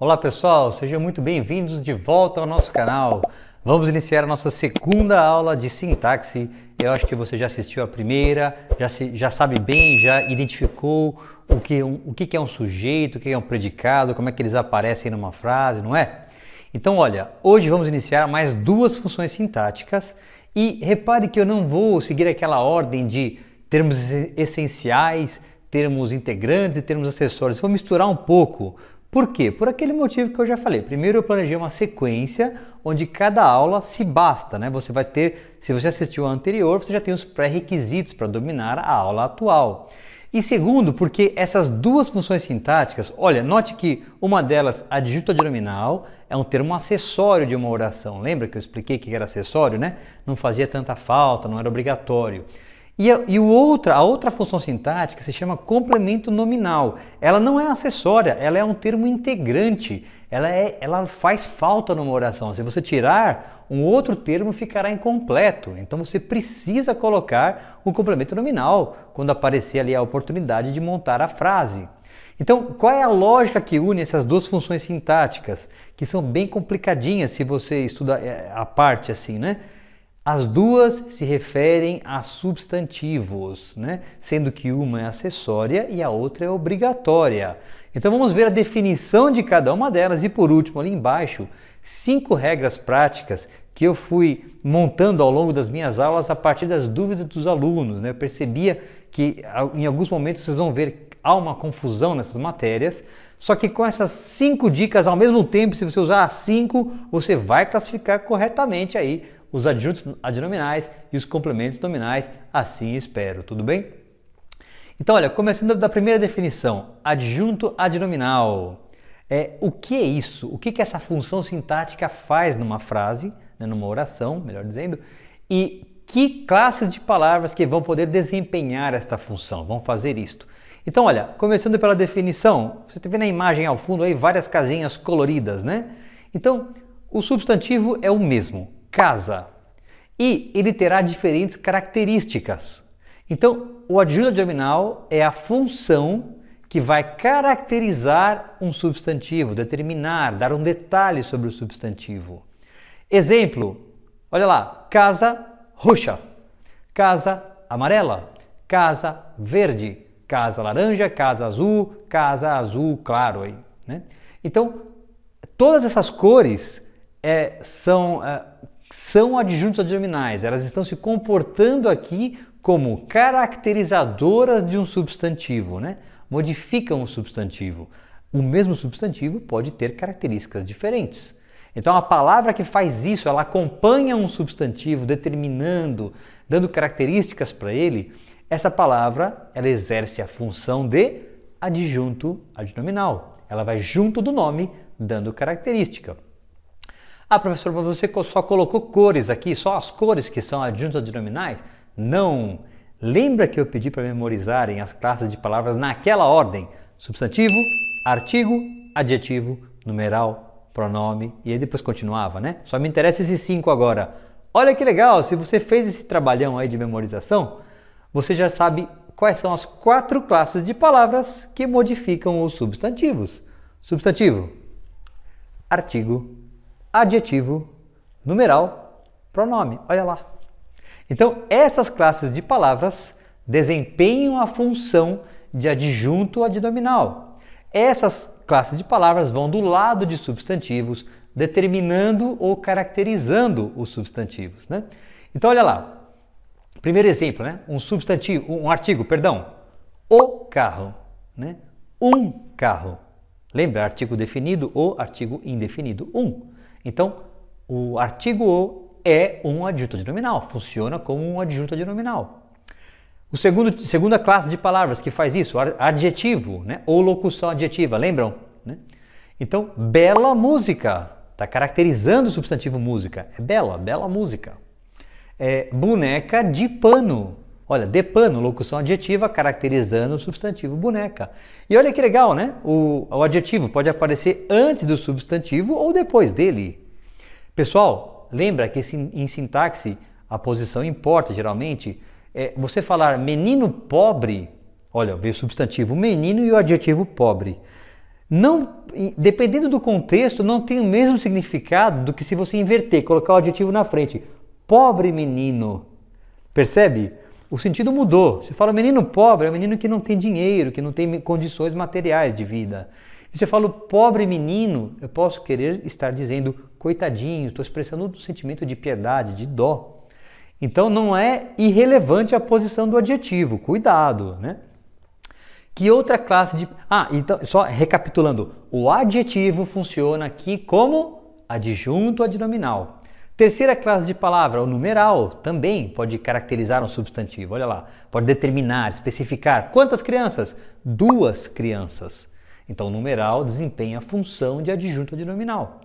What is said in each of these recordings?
Olá pessoal, sejam muito bem-vindos de volta ao nosso canal. Vamos iniciar a nossa segunda aula de sintaxe. Eu acho que você já assistiu a primeira, já sabe bem, já identificou o que é um sujeito, o que é um predicado, como é que eles aparecem numa frase, não é? Então olha, hoje vamos iniciar mais duas funções sintáticas e repare que eu não vou seguir aquela ordem de termos essenciais, termos integrantes e termos acessórios. Vou misturar um pouco. Por quê? Por aquele motivo que eu já falei. Primeiro eu planejei uma sequência onde cada aula se basta, né? Você vai ter, se você assistiu a anterior, você já tem os pré-requisitos para dominar a aula atual. E segundo, porque essas duas funções sintáticas, olha, note que uma delas, adjunto adnominal, é um termo acessório de uma oração. Lembra que eu expliquei que era acessório, né? Não fazia tanta falta, não era obrigatório. E a outra função sintática se chama complemento nominal. Ela não é acessória, ela é um termo integrante. Ela faz falta numa oração. Se você tirar, um outro termo ficará incompleto. Então você precisa colocar o complemento nominal quando aparecer ali a oportunidade de montar a frase. Então, qual é a lógica que une essas duas funções sintáticas? Que são bem complicadinhas se você estuda a parte assim, né? As duas se referem a substantivos, né? Sendo que uma é acessória e a outra é obrigatória. Então vamos ver a definição de cada uma delas e por último ali embaixo, 5 regras práticas que eu fui montando ao longo das minhas aulas a partir das dúvidas dos alunos, né? Eu percebia que em alguns momentos vocês vão ver há uma confusão nessas matérias, só que com essas 5 dicas ao mesmo tempo, se você usar as 5, você vai classificar corretamente aí os adjuntos adnominais e os complementos nominais, assim espero, tudo bem? Então, olha, começando da primeira definição, adjunto adnominal. O que é isso? O que essa função sintática faz numa frase, né, numa oração, melhor dizendo, e que classes de palavras que vão poder desempenhar esta função, vão fazer isto? Então, olha, começando pela definição, você está vendo a imagem ao fundo aí, várias casinhas coloridas, né? Então, o substantivo é o mesmo, casa, e ele terá diferentes características. Então, o adjunto adnominal é a função que vai caracterizar um substantivo, determinar, dar um detalhe sobre o substantivo. Exemplo, olha lá, casa roxa, casa amarela, casa verde, casa laranja, casa azul claro aí, né? Então, todas essas cores são adjuntos adnominais, elas estão se comportando aqui como caracterizadoras de um substantivo, né? Modificam o substantivo. O mesmo substantivo pode ter características diferentes. Então a palavra que faz isso, ela acompanha um substantivo, determinando, dando características para ele, essa palavra ela exerce a função de adjunto adnominal. Ela vai junto do nome, dando característica. Ah, professor, mas você só colocou cores aqui, só as cores que são adjuntos adnominais? Não! Lembra que eu pedi para memorizarem as classes de palavras naquela ordem? Substantivo, artigo, adjetivo, numeral, pronome, e aí depois continuava, né? Só me interessa esses 5 agora. Olha que legal, se você fez esse trabalhão aí de memorização, você já sabe quais são as 4 classes de palavras que modificam os substantivos. Substantivo, artigo, adjetivo, numeral, pronome. Olha lá. Então, essas classes de palavras desempenham a função de adjunto adnominal. Essas classes de palavras vão do lado de substantivos, determinando ou caracterizando os substantivos, né? Então, olha lá. Primeiro exemplo, né? Um artigo, o carro, né? Um carro. Lembra, artigo definido, o, artigo indefinido, um. Então, o artigo o é um adjunto adnominal, funciona como um adjunto adnominal. Segunda classe de palavras que faz isso, adjetivo, né? Ou locução adjetiva, lembram? Né? Então, bela música, está caracterizando o substantivo música, é bela música. Boneca de pano, olha, de pano, locução adjetiva, caracterizando o substantivo boneca. E olha que legal, né? O adjetivo pode aparecer antes do substantivo ou depois dele. Pessoal, lembra que em sintaxe a posição importa geralmente. Você falar menino pobre, olha, veio o substantivo menino e o adjetivo pobre. Não, dependendo do contexto, não tem o mesmo significado do que se você inverter, colocar o adjetivo na frente. Pobre menino. Percebe? O sentido mudou. Você fala menino pobre, é um menino que não tem dinheiro, que não tem condições materiais de vida. E se eu falo pobre menino, eu posso querer estar dizendo coitadinho, estou expressando um sentimento de piedade, de dó. Então não é irrelevante a posição do adjetivo, cuidado, né? Que outra classe de... então, só recapitulando, o adjetivo funciona aqui como adjunto adnominal. Terceira classe de palavra, o numeral, também pode caracterizar um substantivo. Olha lá, pode determinar, especificar. Quantas crianças? 2 crianças. Então, o numeral desempenha a função de adjunto adnominal.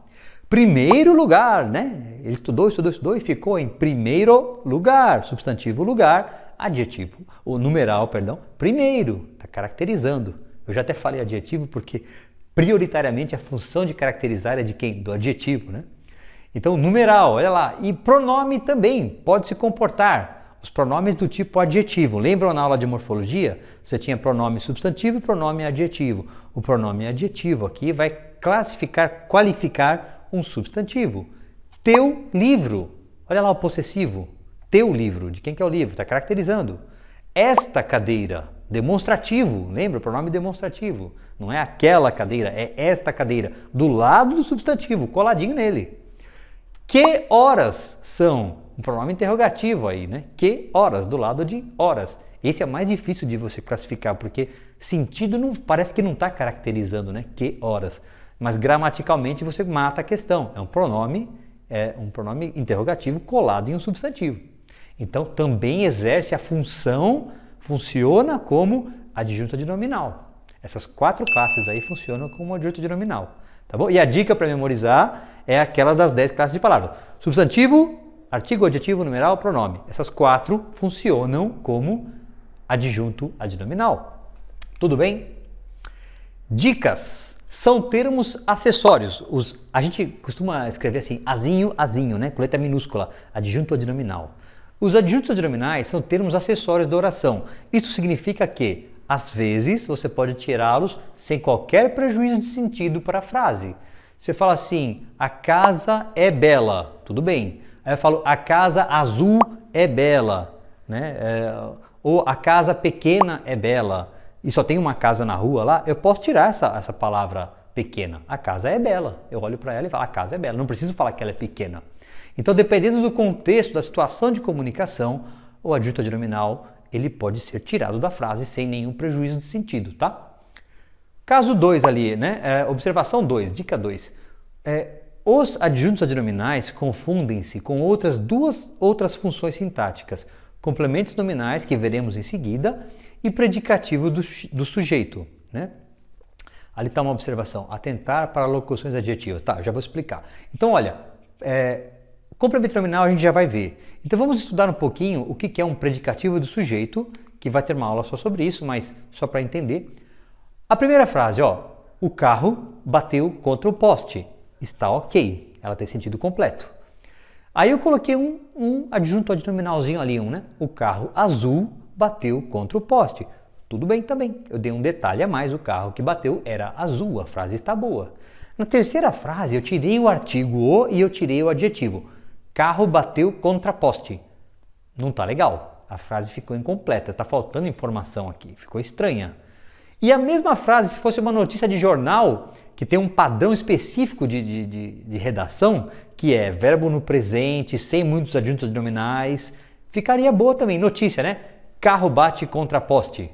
Primeiro lugar, né? Ele estudou e ficou em primeiro lugar. Substantivo lugar, adjetivo. O numeral, perdão, primeiro, está caracterizando. Eu já até falei adjetivo porque prioritariamente a função de caracterizar é de quem? Do adjetivo, né? Então, numeral, olha lá. E pronome também pode se comportar. Os pronomes do tipo adjetivo. Lembram na aula de morfologia? Você tinha pronome substantivo e pronome adjetivo. O pronome adjetivo aqui vai classificar, qualificar um substantivo. Teu livro. Olha lá o possessivo. Teu livro. De quem que é o livro? Está caracterizando. Esta cadeira. Demonstrativo. Lembra? O pronome demonstrativo. Não é aquela cadeira, é esta cadeira. Do lado do substantivo, coladinho nele. Que horas são? Um pronome interrogativo aí, né? Que horas? Do lado de horas. Esse é mais difícil de você classificar, porque sentido não, parece que não está caracterizando, né? Que horas. Mas gramaticalmente você mata a questão. É um pronome interrogativo colado em um substantivo. Então também exerce a função, funciona como adjunto adnominal. Essas 4 classes aí funcionam como adjunto adnominal. Tá bom? E a dica para memorizar é aquela das 10 classes de palavras. Substantivo, artigo, adjetivo, numeral, pronome. Essas 4 funcionam como adjunto adnominal. Tudo bem? Dicas são termos acessórios. A gente costuma escrever assim, azinho, né? Com letra minúscula, adjunto adnominal. Os adjuntos adnominais são termos acessórios da oração. Isso significa que, às vezes, você pode tirá-los sem qualquer prejuízo de sentido para a frase. Você fala assim, a casa é bela, tudo bem. Aí eu falo, a casa azul é bela, né? Ou a casa pequena é bela. E só tem uma casa na rua lá, eu posso tirar essa palavra pequena. A casa é bela. Eu olho para ela e falo, a casa é bela. Não preciso falar que ela é pequena. Então, dependendo do contexto, da situação de comunicação, o adjunto adnominal ele pode ser tirado da frase sem nenhum prejuízo de sentido, tá? Caso 2 ali, né? Observação 2, dica 2. Os adjuntos adnominais confundem-se com duas outras funções sintáticas, complementos nominais, que veremos em seguida, e predicativo do sujeito, né? Ali está uma observação, atentar para locuções adjetivas. Tá, já vou explicar. Então, olha, complemento nominal a gente já vai ver. Então vamos estudar um pouquinho o que é um predicativo do sujeito, que vai ter uma aula só sobre isso, mas só para entender. A primeira frase, ó, o carro bateu contra o poste. Está ok, ela tem sentido completo. Aí eu coloquei um adjunto adnominalzinho ali, né? O carro azul bateu contra o poste. Tudo bem também, eu dei um detalhe a mais, o carro que bateu era azul, a frase está boa. Na terceira frase eu tirei o artigo o e eu tirei o adjetivo. Carro bateu contra poste. Não está legal, a frase ficou incompleta, está faltando informação aqui, ficou estranha. E a mesma frase, se fosse uma notícia de jornal, que tem um padrão específico de redação, que é verbo no presente, sem muitos adjuntos adnominais, ficaria boa também. Notícia, né? Carro bate contra poste.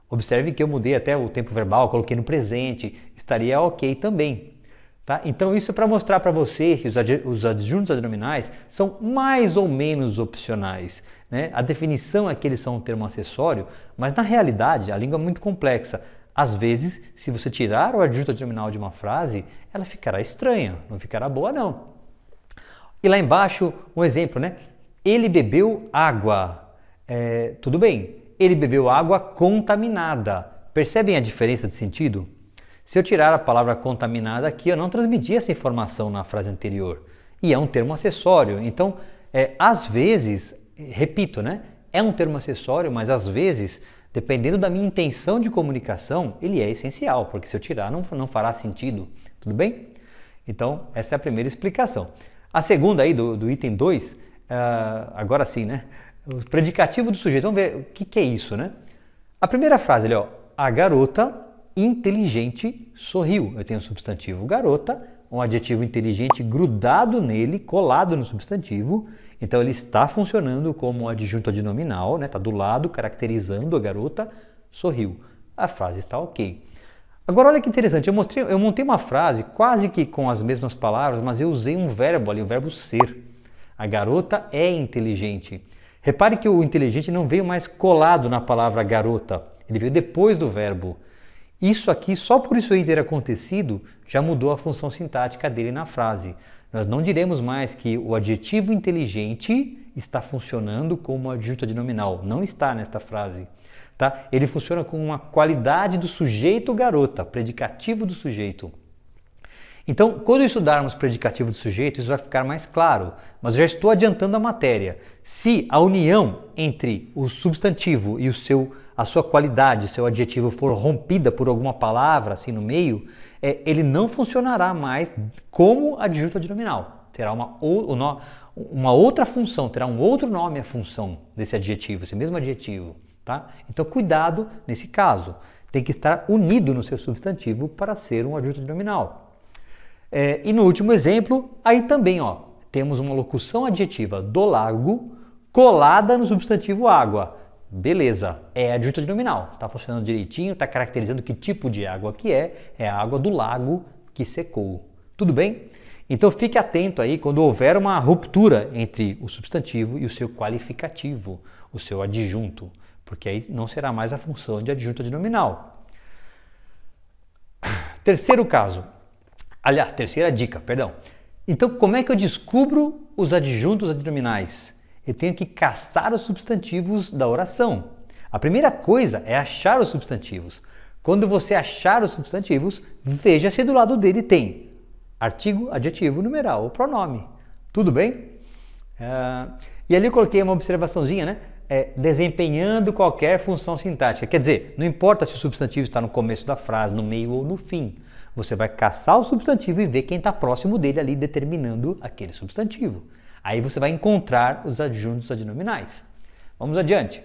Observe que eu mudei até o tempo verbal, coloquei no presente, estaria ok também. Tá? Então isso é para mostrar para você que os adjuntos adnominais são mais ou menos opcionais. Né? A definição é que eles são um termo acessório, mas na realidade a língua é muito complexa. Às vezes, se você tirar o adjunto adnominal de uma frase, ela ficará estranha, não ficará boa não. E lá embaixo, um exemplo, né? Ele bebeu água. Tudo bem, ele bebeu água contaminada. Percebem a diferença de sentido? Se eu tirar a palavra contaminada aqui, eu não transmiti essa informação na frase anterior. E é um termo acessório. Então, às vezes, repito, né? É um termo acessório, mas às vezes Dependendo da minha intenção de comunicação, ele é essencial, porque se eu tirar não fará sentido, tudo bem? Então, essa é a primeira explicação. A segunda aí do item 2, agora sim, né? O predicativo do sujeito, vamos ver o que é isso, né? A primeira frase ali, ó, a garota inteligente sorriu. Eu tenho o substantivo garota, um adjetivo inteligente grudado nele, colado no substantivo. Então ele está funcionando como um adjunto adnominal, né? Está do lado, caracterizando a garota, sorriu. A frase está ok. Agora olha que interessante, eu montei uma frase quase que com as mesmas palavras, mas eu usei um verbo ali, o verbo ser. A garota é inteligente. Repare que o inteligente não veio mais colado na palavra garota, ele veio depois do verbo. Isso aqui, só por isso aí ter acontecido, já mudou a função sintática dele na frase. Nós não diremos mais que o adjetivo inteligente está funcionando como adjunto adnominal. Não está nesta frase. Tá? Ele funciona com uma qualidade do sujeito garota, predicativo do sujeito. Então, quando estudarmos predicativo do sujeito, isso vai ficar mais claro. Mas eu já estou adiantando a matéria. Se a união entre o substantivo e a sua qualidade, seu adjetivo for rompida por alguma palavra assim no meio, ele não funcionará mais como adjunto adnominal. Terá uma outra função, terá um outro nome a função desse adjetivo, esse mesmo adjetivo. Tá? Então, cuidado nesse caso. Tem que estar unido no seu substantivo para ser um adjunto adnominal. E no último exemplo, aí também ó, temos uma locução adjetiva do lago colada no substantivo água. Beleza, é adjunto adnominal, está funcionando direitinho, está caracterizando que tipo de água que é a água do lago que secou. Tudo bem? Então fique atento aí quando houver uma ruptura entre o substantivo e o seu qualificativo, o seu adjunto, porque aí não será mais a função de adjunto adnominal. Terceiro caso. Aliás, terceira dica, perdão. Então, como é que eu descubro os adjuntos adnominais? Eu tenho que caçar os substantivos da oração. A primeira coisa é achar os substantivos. Quando você achar os substantivos, veja se do lado dele tem artigo, adjetivo, numeral ou pronome. Tudo bem? E ali eu coloquei uma observaçãozinha, né? Desempenhando qualquer função sintática. Quer dizer, não importa se o substantivo está no começo da frase, no meio ou no fim. Você vai caçar o substantivo e ver quem está próximo dele ali, determinando aquele substantivo. Aí você vai encontrar os adjuntos adnominais. Vamos adiante.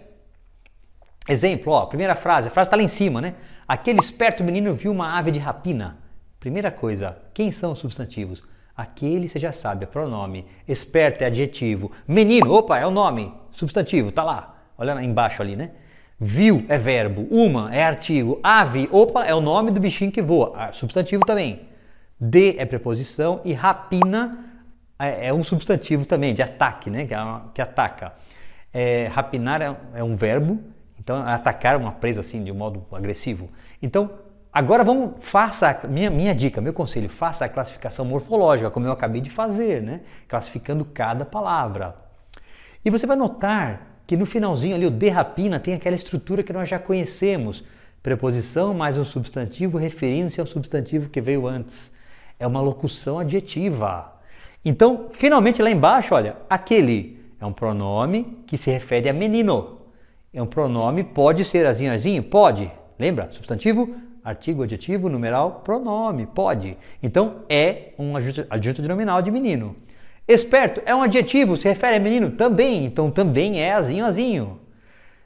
Exemplo, ó, primeira frase, a frase está lá em cima, né? Aquele esperto menino viu uma ave de rapina. Primeira coisa, quem são os substantivos? Aquele, você já sabe, é pronome. Esperto é adjetivo. Menino, opa, é o nome. Substantivo, tá lá. Olha lá embaixo ali, né? Viu é verbo. Uma é artigo. Ave, opa, é o nome do bichinho que voa. Substantivo também. De é preposição e rapina é um substantivo também, de ataque, né? Que ataca. Rapinar é um verbo. Então, atacar uma presa assim de um modo agressivo. Então, agora faça minha dica, meu conselho, faça a classificação morfológica, como eu acabei de fazer, né? Classificando cada palavra. E você vai notar que no finalzinho ali o de rapina tem aquela estrutura que nós já conhecemos. Preposição mais um substantivo referindo-se ao substantivo que veio antes. É uma locução adjetiva. Então, finalmente lá embaixo, olha, aquele é um pronome que se refere a menino. É um pronome, pode ser azinho? Pode. Lembra? Substantivo, artigo, adjetivo, numeral, pronome, pode. Então, é um adjunto adnominal de menino. Esperto é um adjetivo, se refere a menino? Também, então também é azinho.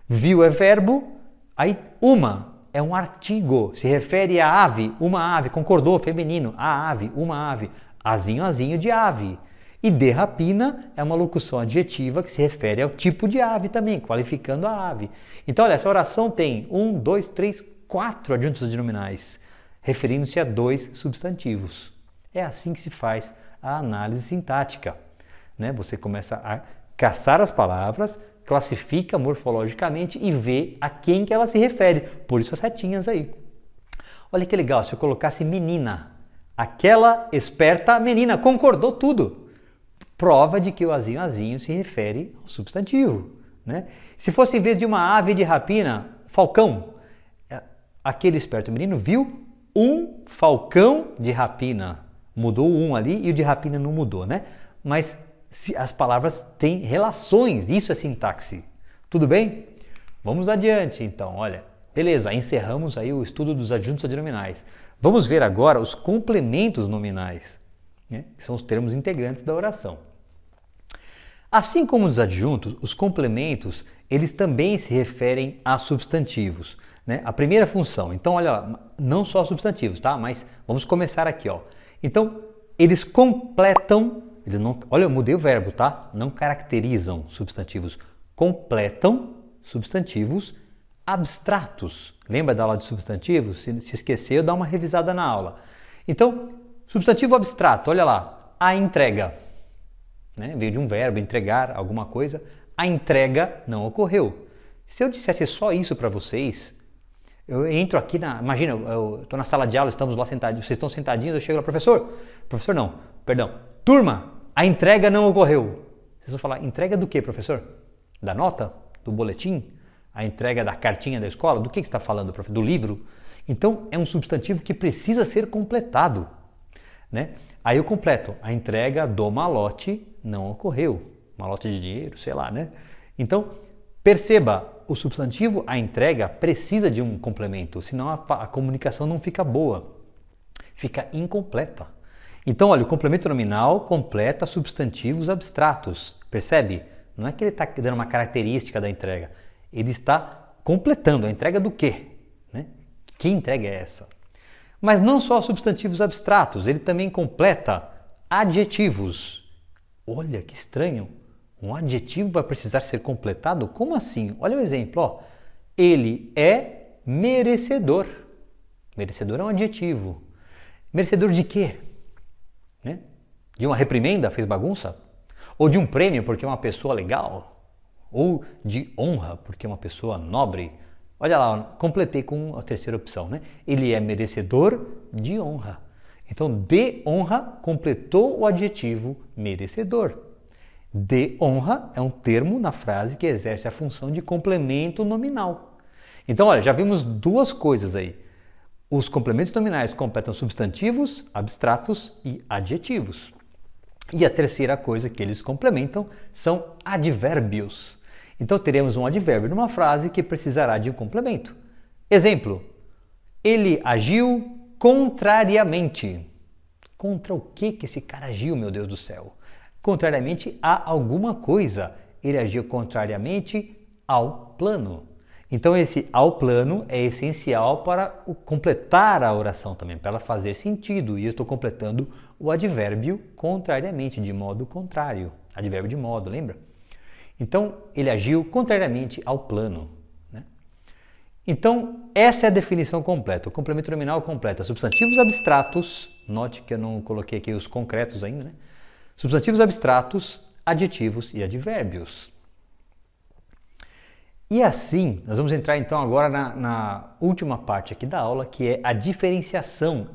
Viu é verbo, aí uma é um artigo, se refere a ave, uma ave, concordou, feminino, a ave, uma ave, azinho de ave. E de rapina é uma locução adjetiva que se refere ao tipo de ave também, qualificando a ave. Então, olha, essa oração tem 1, 2, 3, 4 adjuntos adnominais, referindo-se a 2 substantivos. É assim que se faz a análise sintática, né? Você começa a caçar as palavras, classifica morfologicamente e vê a quem que ela se refere. Por isso as setinhas aí. Olha que legal, se eu colocasse menina, aquela esperta menina concordou tudo. Prova de que o azinho se refere ao substantivo, né? Se fosse em vez de uma ave de rapina, falcão, aquele esperto menino viu um falcão de rapina. Mudou o ali e o de rapina não mudou, né? Mas as palavras têm relações, isso é sintaxe. Tudo bem? Vamos adiante, então, olha. Beleza, encerramos aí o estudo dos adjuntos adnominais. Vamos ver agora os complementos nominais, né? Que são os termos integrantes da oração. Assim como os adjuntos, os complementos, eles também se referem a substantivos, né? A primeira função, então olha lá, não só substantivos, tá? Mas vamos começar aqui, ó. Então, eles completam, olha, eu mudei o verbo, tá? Não caracterizam substantivos, completam substantivos abstratos. Lembra da aula de substantivos? Se esqueceu, dá uma revisada na aula. Então, substantivo abstrato, olha lá, a entrega. Né? Veio de um verbo, entregar alguma coisa. A entrega não ocorreu. Se eu dissesse só isso para vocês, eu entro aqui imagina, eu estou na sala de aula, estamos lá sentados, vocês estão sentadinhos, eu chego lá, professor não, perdão, turma, a entrega não ocorreu. Vocês vão falar, entrega do que, professor? Da nota? Do boletim? A entrega da cartinha da escola? Do que você está falando, professor? Do livro? Então, é um substantivo que precisa ser completado, né? Aí eu completo, a entrega do malote não ocorreu. Malote de dinheiro, sei lá, né? Então, perceba, o substantivo, a entrega, precisa de um complemento, senão a comunicação não fica boa, fica incompleta. Então, olha, o complemento nominal completa substantivos abstratos, percebe? Não é que ele está dando uma característica da entrega, ele está completando a entrega do quê? Né? Que entrega é essa? Mas não só substantivos abstratos, ele também completa adjetivos. Olha que estranho, um adjetivo vai precisar ser completado? Como assim? Olha o exemplo, ó. Ele é merecedor. Merecedor é um adjetivo. Merecedor de quê? Né? De uma reprimenda, fez bagunça? Ou de um prêmio porque é uma pessoa legal? Ou de honra porque é uma pessoa nobre? Olha lá, completei com a terceira opção, né? Ele é merecedor de honra. Então, de honra completou o adjetivo merecedor. De honra é um termo na frase que exerce a função de complemento nominal. Então, olha, já vimos duas coisas aí. Os complementos nominais completam substantivos, abstratos e adjetivos. E a terceira coisa que eles complementam são advérbios. Então, teremos um advérbio numa frase que precisará de um complemento. Exemplo, ele agiu contrariamente. Contra o que esse cara agiu, meu Deus do céu? Contrariamente a alguma coisa. Ele agiu contrariamente ao plano. Então, esse ao plano é essencial para completar a oração também, para ela fazer sentido. E eu estou completando o advérbio contrariamente, de modo contrário. Advérbio de modo, lembra? Então, ele agiu contrariamente ao plano. Né? Então, essa é a definição completa. O complemento nominal completa substantivos abstratos, note que eu não coloquei aqui os concretos ainda, né? Substantivos abstratos, adjetivos e advérbios. E assim, nós vamos entrar então agora na última parte aqui da aula, que é a diferenciação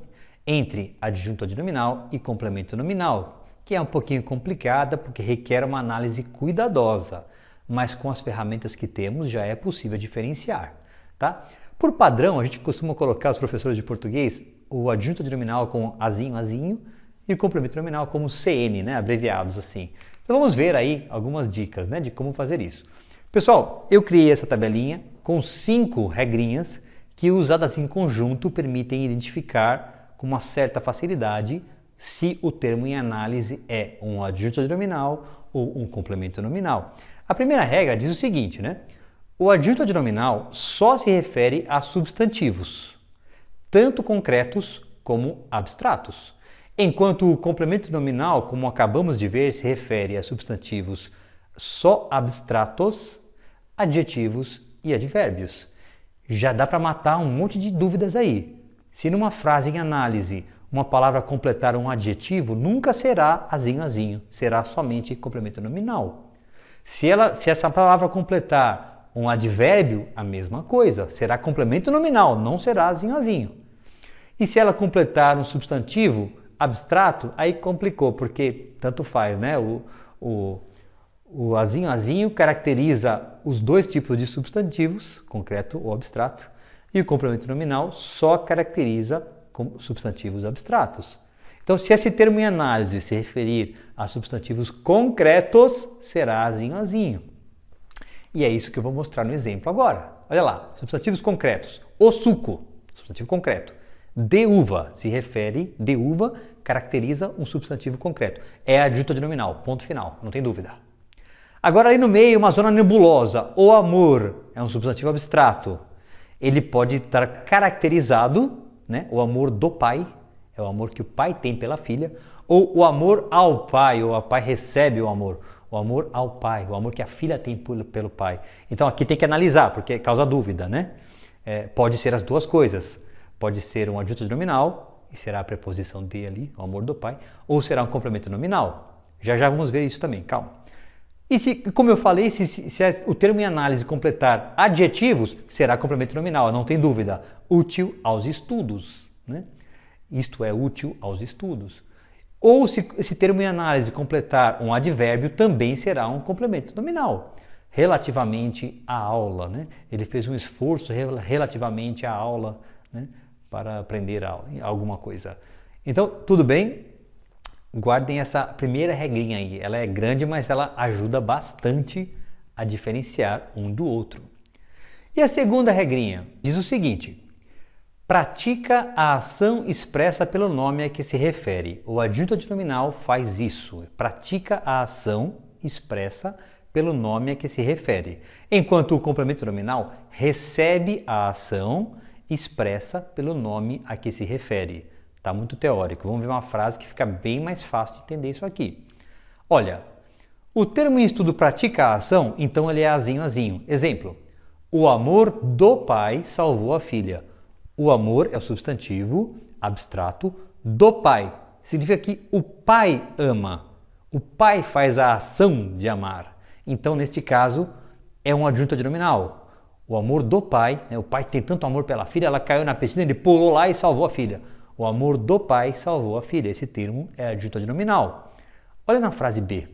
entre adjunto adnominal e complemento nominal, que é um pouquinho complicada porque requer uma análise cuidadosa, mas com as ferramentas que temos já é possível diferenciar, tá? Por padrão, a gente costuma colocar, os professores de português, o adjunto adnominal com azinho, azinho, e o complemento nominal como CN, né, abreviados assim. Então vamos ver aí algumas dicas, né, de como fazer isso. Pessoal, eu criei essa tabelinha com 5 regrinhas que, usadas em conjunto, permitem identificar com uma certa facilidade se o termo em análise é um adjunto adnominal ou um complemento nominal. A primeira regra diz o seguinte, né? O adjunto adnominal só se refere a substantivos, tanto concretos como abstratos, enquanto o complemento nominal, como acabamos de ver, se refere a substantivos só abstratos, adjetivos e advérbios. Já dá para matar um monte de dúvidas aí. Se numa frase em análise uma palavra completar um adjetivo, nunca será azinho, azinho, será somente complemento nominal. Se essa palavra completar um advérbio, a mesma coisa, será complemento nominal, não será azinho, azinho. E se ela completar um substantivo abstrato, aí complicou, porque tanto faz, né? O azinho, azinho caracteriza os dois tipos de substantivos, concreto ou abstrato, e o complemento nominal só caracteriza substantivos abstratos. Então, se esse termo em análise se referir a substantivos concretos, será azinho, azinho. E é isso que eu vou mostrar no exemplo agora. Olha lá, substantivos concretos. O suco, substantivo concreto. De uva, se refere, de uva, caracteriza um substantivo concreto. É adjunto adnominal, ponto final, não tem dúvida. Agora ali no meio, uma zona nebulosa. O amor é um substantivo abstrato. Ele pode estar caracterizado, né? O amor do pai, é o amor que o pai tem pela filha, ou o amor ao pai, ou a pai recebe o amor ao pai, o amor que a filha tem pelo pai. Então aqui tem que analisar, porque causa dúvida, né? Pode ser as duas coisas. Pode ser um adjunto adnominal, e será a preposição de ali, o amor do pai, ou será um complemento nominal. Já vamos ver isso também, calma. E se, como eu falei, se o termo em análise completar adjetivos, será complemento nominal, não tem dúvida. Útil aos estudos, né? Isto é útil aos estudos. Ou se esse termo em análise completar um advérbio, também será um complemento nominal. Relativamente à aula, né? Ele fez um esforço relativamente à aula, né? Para aprender alguma coisa. Então, tudo bem? Guardem essa primeira regrinha aí. Ela é grande, mas ela ajuda bastante a diferenciar um do outro. E a segunda regrinha diz o seguinte: pratica a ação expressa pelo nome a que se refere. O adjunto adnominal faz isso. Pratica a ação expressa pelo nome a que se refere. Enquanto o complemento nominal recebe a ação expressa pelo nome a que se refere. Está muito teórico. Vamos ver uma frase que fica bem mais fácil de entender isso aqui. Olha, o termo em estudo pratica a ação, então ele é azinho. Exemplo, o amor do pai salvou a filha. O amor é o substantivo abstrato do pai. Significa que o pai ama. O pai faz a ação de amar. Então, neste caso, é um adjunto adnominal. O amor do pai, né? O pai tem tanto amor pela filha, ela caiu na piscina, ele pulou lá e salvou a filha. O amor do pai salvou a filha. Esse termo é adjunto adnominal. Olha na frase B.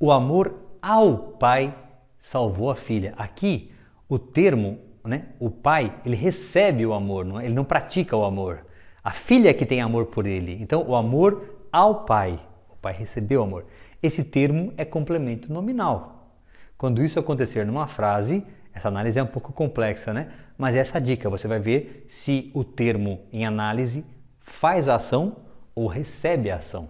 O amor ao pai salvou a filha. Aqui, o termo, né, o pai, ele recebe o amor, ele não pratica o amor. A filha é que tem amor por ele. Então, o amor ao pai. O pai recebeu o amor. Esse termo é complemento nominal. Quando isso acontecer numa frase, essa análise é um pouco complexa, né? Mas essa dica, você vai ver se o termo em análise faz a ação ou recebe a ação.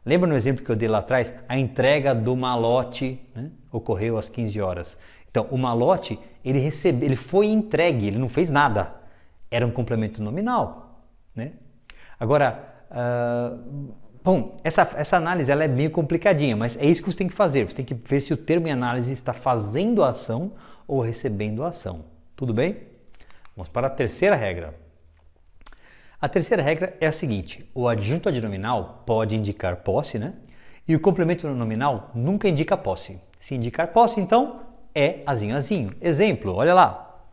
Lembra no exemplo que eu dei lá atrás? A entrega do malote, né, ocorreu às 15 horas. Então, o malote, ele foi entregue, ele não fez nada. Era um complemento nominal, né? Agora, bom, essa análise ela é meio complicadinha, mas é isso que você tem que fazer. Você tem que ver se o termo em análise está fazendo a ação ou recebendo a ação. Tudo bem? Vamos para a terceira regra. A terceira regra é a seguinte: o adjunto adnominal pode indicar posse, né? E o complemento nominal nunca indica posse. Se indicar posse, então é azinho. Exemplo, olha lá.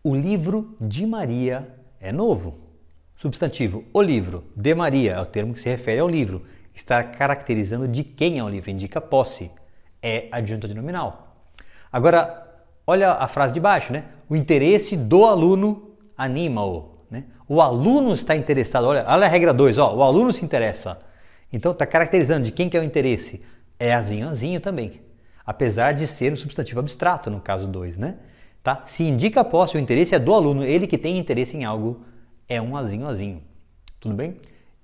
O livro de Maria é novo. Substantivo, o livro. De Maria é o termo que se refere ao livro. Está caracterizando de quem é o livro, indica posse. É adjunto adnominal. Agora, olha a frase de baixo, né? O interesse do aluno anima-o, né? O aluno está interessado, olha a regra 2, ó, o aluno se interessa. Então, está caracterizando de quem que é o interesse. É azinho também, apesar de ser um substantivo abstrato no caso 2, né? Tá? Se indica posse, o interesse é do aluno, ele que tem interesse em algo, é um azinho. Tudo bem?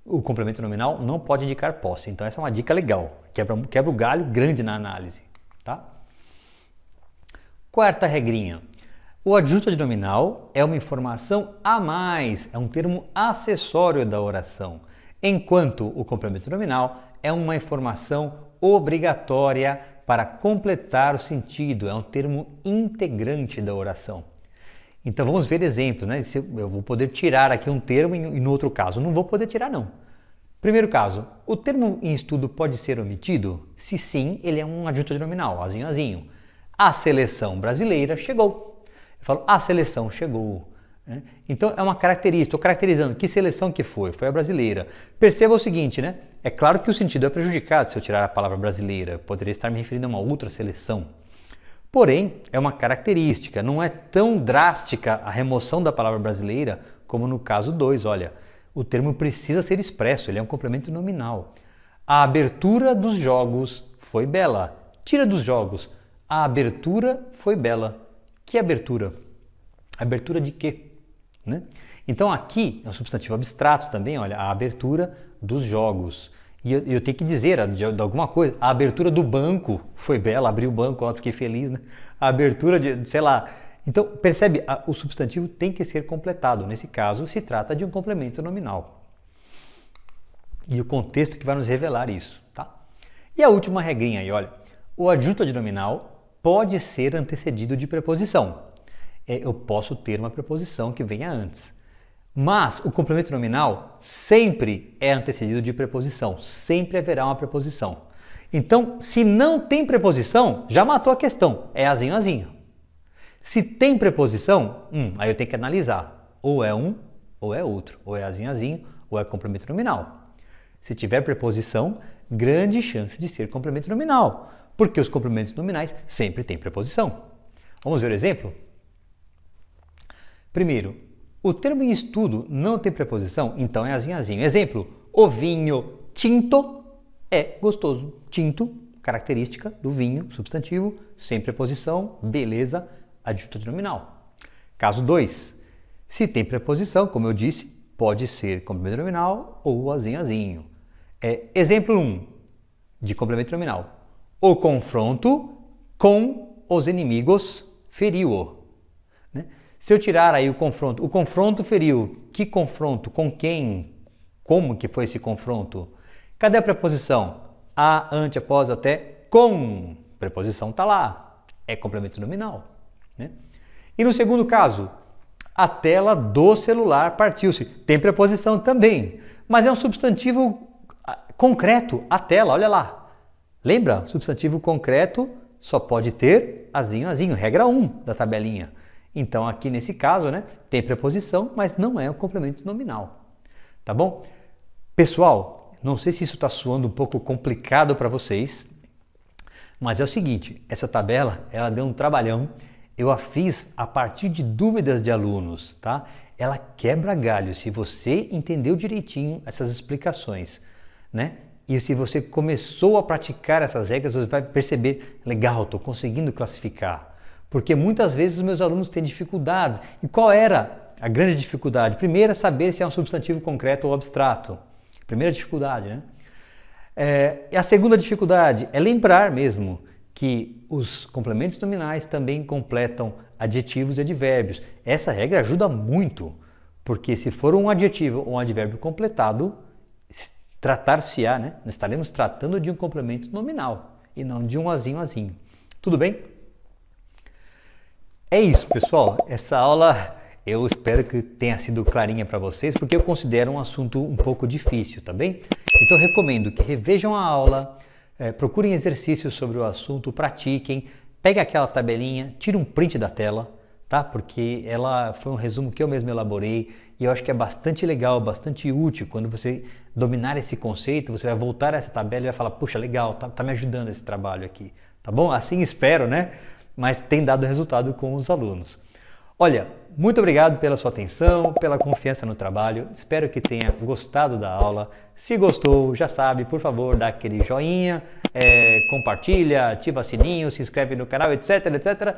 O complemento nominal não pode indicar posse, então essa é uma dica legal, quebra o galho grande na análise, tá? Quarta regrinha. O adjunto adnominal é uma informação a mais, é um termo acessório da oração, enquanto o complemento nominal é uma informação obrigatória para completar o sentido, é um termo integrante da oração. Então vamos ver exemplos, né? Eu vou poder tirar aqui um termo e no outro caso não vou poder tirar não. Primeiro caso, o termo em estudo pode ser omitido? Se sim, ele é um adjunto adnominal, azinho. A seleção brasileira chegou. Eu falo, a seleção chegou. Né? Então é uma característica, estou caracterizando que seleção que foi a brasileira. Perceba o seguinte, né? É claro que o sentido é prejudicado se eu tirar a palavra brasileira, eu poderia estar me referindo a uma outra seleção. Porém, é uma característica, não é tão drástica a remoção da palavra brasileira como no caso 2, olha. O termo precisa ser expresso, ele é um complemento nominal. A abertura dos jogos foi bela. tira dos jogos. A abertura foi bela. Que abertura? Abertura de quê? Né? Então aqui é um substantivo abstrato também, olha, a abertura dos jogos. E eu tenho que dizer de alguma coisa, a abertura do banco foi bela, abri o banco, ó, fiquei feliz, né? A abertura de, sei lá. Então, percebe, o substantivo tem que ser completado. Nesse caso, se trata de um complemento nominal. E o contexto que vai nos revelar isso, tá? E a última regrinha aí, olha, o adjunto adnominal pode ser antecedido de preposição. Eu posso ter uma preposição que venha antes. Mas o complemento nominal sempre é antecedido de preposição, sempre haverá uma preposição. Então, se não tem preposição, já matou a questão, é azinho, azinho. Se tem preposição, aí eu tenho que analisar, ou é um ou é outro, ou é azinho, azinho, ou é complemento nominal. Se tiver preposição, grande chance de ser complemento nominal, porque os complementos nominais sempre têm preposição. Vamos ver o exemplo? Primeiro, o termo em estudo não tem preposição, então é azinho, azinho. Exemplo, o vinho tinto é gostoso. Tinto, característica do vinho, substantivo, sem preposição, beleza, adjunto adnominal. Caso 2, se tem preposição, como eu disse, pode ser complemento nominal ou azinho, azinho. Exemplo 1 de complemento nominal. O confronto com os inimigos feriu-o. Né? Se eu tirar aí o confronto feriu. Que confronto? Com quem? Como que foi esse confronto? Cadê a preposição? A, ante, após, até, com. Preposição está lá. É complemento nominal. Né? E no segundo caso, a tela do celular partiu-se. Tem preposição também, mas é um substantivo concreto. A tela, olha lá. Lembra? Substantivo concreto só pode ter azinho, azinho. Regra 1 da tabelinha. Então, aqui nesse caso, né, tem preposição, mas não é um complemento nominal. Tá bom? Pessoal, não sei se isso está soando um pouco complicado para vocês, mas é o seguinte, essa tabela, ela deu um trabalhão, eu a fiz a partir de dúvidas de alunos, tá? Ela quebra galho se você entendeu direitinho essas explicações, né? E se você começou a praticar essas regras, você vai perceber, legal, estou conseguindo classificar. Porque muitas vezes os meus alunos têm dificuldades. E qual era a grande dificuldade? Primeiro é saber se é um substantivo concreto ou abstrato. Primeira dificuldade, né? E a segunda dificuldade é lembrar mesmo que os complementos nominais também completam adjetivos e advérbios. Essa regra ajuda muito, porque se for um adjetivo ou um advérbio completado, tratar-se-á, né? Nós estaremos tratando de um complemento nominal e não de um azinho, azinho. Tudo bem? É isso, pessoal. Essa aula eu espero que tenha sido clarinha para vocês, porque eu considero um assunto um pouco difícil, tá bem? Então eu recomendo que revejam a aula, procurem exercícios sobre o assunto, pratiquem, peguem aquela tabelinha, tirem um print da tela, tá? Porque ela foi um resumo que eu mesmo elaborei e eu acho que é bastante legal, bastante útil. Quando você dominar esse conceito, você vai voltar a essa tabela e vai falar, puxa, legal, tá me ajudando esse trabalho aqui, tá bom? Assim espero, né? Mas tem dado resultado com os alunos. Olha, muito obrigado pela sua atenção, pela confiança no trabalho. Espero que tenha gostado da aula. Se gostou, já sabe, por favor, dá aquele joinha, compartilha, ativa o sininho, se inscreve no canal, etc, etc.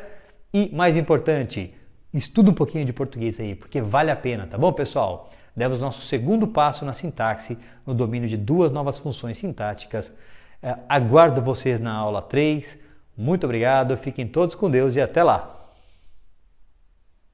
E, mais importante, estuda um pouquinho de português aí, porque vale a pena, tá bom, pessoal? Demos nosso segundo passo na sintaxe, no domínio de 2 novas funções sintáticas. Aguardo vocês na aula 3. Muito obrigado, fiquem todos com Deus e até lá!